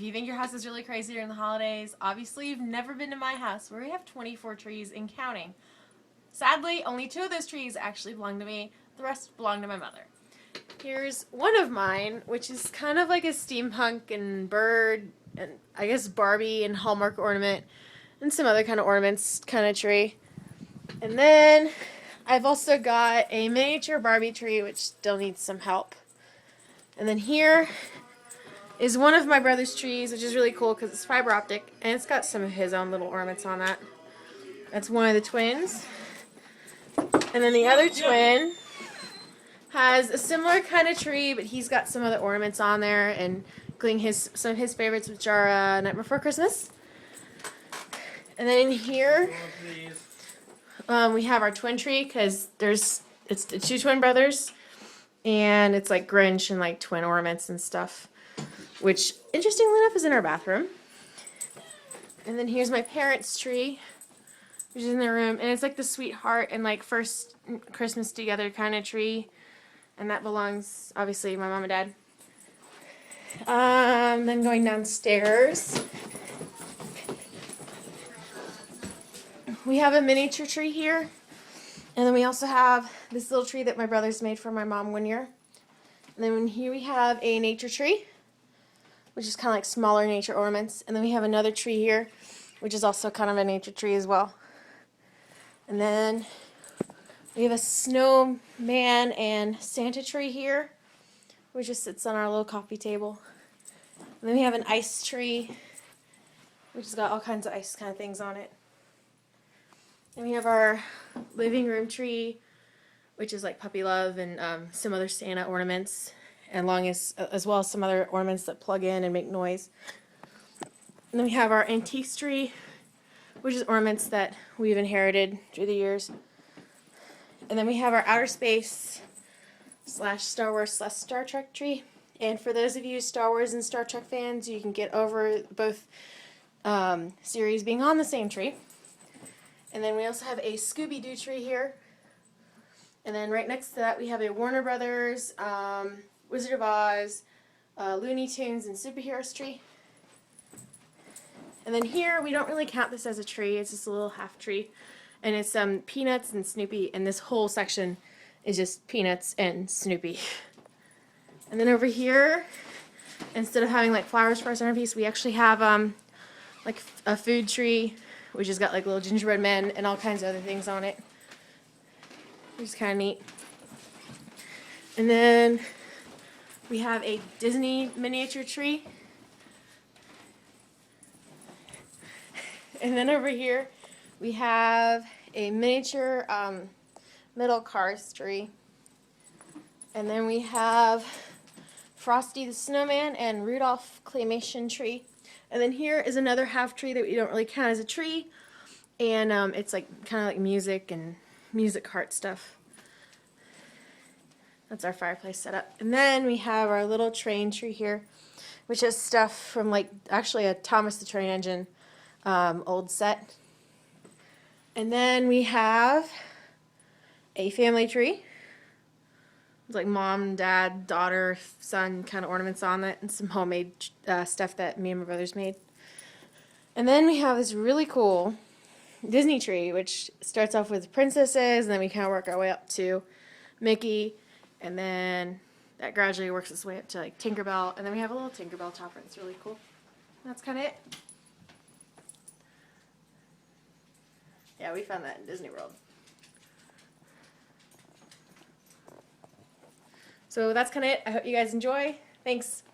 you think your house is really crazy during the holidays, obviously you've never been to my house where we have 24 trees and counting. Sadly, only 2 of those trees actually belong to me. The rest belong to my mother. Here's one of mine, which is kind of like a steampunk and bird and I guess Barbie and Hallmark ornament and some other kind of ornaments kind of tree. And then I've also got a miniature Barbie tree, which still needs some help. And then here is one of my brother's trees, which is really cool because it's fiber optic, and it's got some of his own little ornaments on that. That's one of the twins. And then the other twin has a similar kind of tree, but he's got some other ornaments on there, and including some of his favorites, which are Night Before Christmas. And then in here, we have our twin tree because it's the 2 twin brothers, and it's like Grinch and like twin ornaments and stuff, which interestingly enough is in our bathroom. And then here's my parents' tree, which is in their room, and it's like the sweetheart and like first Christmas together kind of tree, and that belongs obviously to my mom and dad. Then going downstairs, we have a miniature tree here, and then we also have this little tree that my brothers made for my mom one year. And then here we have a nature tree, which is kind of like smaller nature ornaments. And then we have another tree here, which is also kind of a nature tree as well. And then we have a snowman and Santa tree here, which just sits on our little coffee table. And then we have an ice tree, which has got all kinds of ice kind of things on it. And we have our living room tree, which is like puppy love and some other Santa ornaments, and as well as some other ornaments that plug in and make noise. And then we have our antiques tree, which is ornaments that we've inherited through the years. And then we have our outer space / Star Wars / Star Trek tree. And for those of you Star Wars and Star Trek fans, you can get over both series being on the same tree. And then we also have a Scooby-Doo tree here. And then right next to that we have a Warner Brothers, Wizard of Oz, Looney Tunes, and Superheroes tree. And then here, we don't really count this as a tree, it's just a little half tree. And it's Peanuts and Snoopy, and this whole section is just Peanuts and Snoopy. And then over here, instead of having like flowers for our centerpiece, we actually have like a food tree, which has got like little gingerbread men and all kinds of other things on it, which is kind of neat. And then we have a Disney miniature tree. And then over here we have a miniature metal cars tree. And then we have Frosty the Snowman and Rudolph claymation tree. And then here is another half tree that we don't really count as a tree, and it's like kind of like music and music cart stuff. That's our fireplace setup. And then we have our little train tree here, which has stuff from like actually a Thomas the Train Engine old set. And then we have a family tree. It's like mom, dad, daughter, son kind of ornaments on it, and some homemade stuff that me and my brothers made. And then we have this really cool Disney tree, which starts off with princesses, and then we kind of work our way up to Mickey, and then that gradually works its way up to like Tinkerbell, and then we have a little Tinkerbell topper. It's really cool. That's kind of it. Yeah, we found that in Disney World. So that's kind of it. I hope you guys enjoy. Thanks.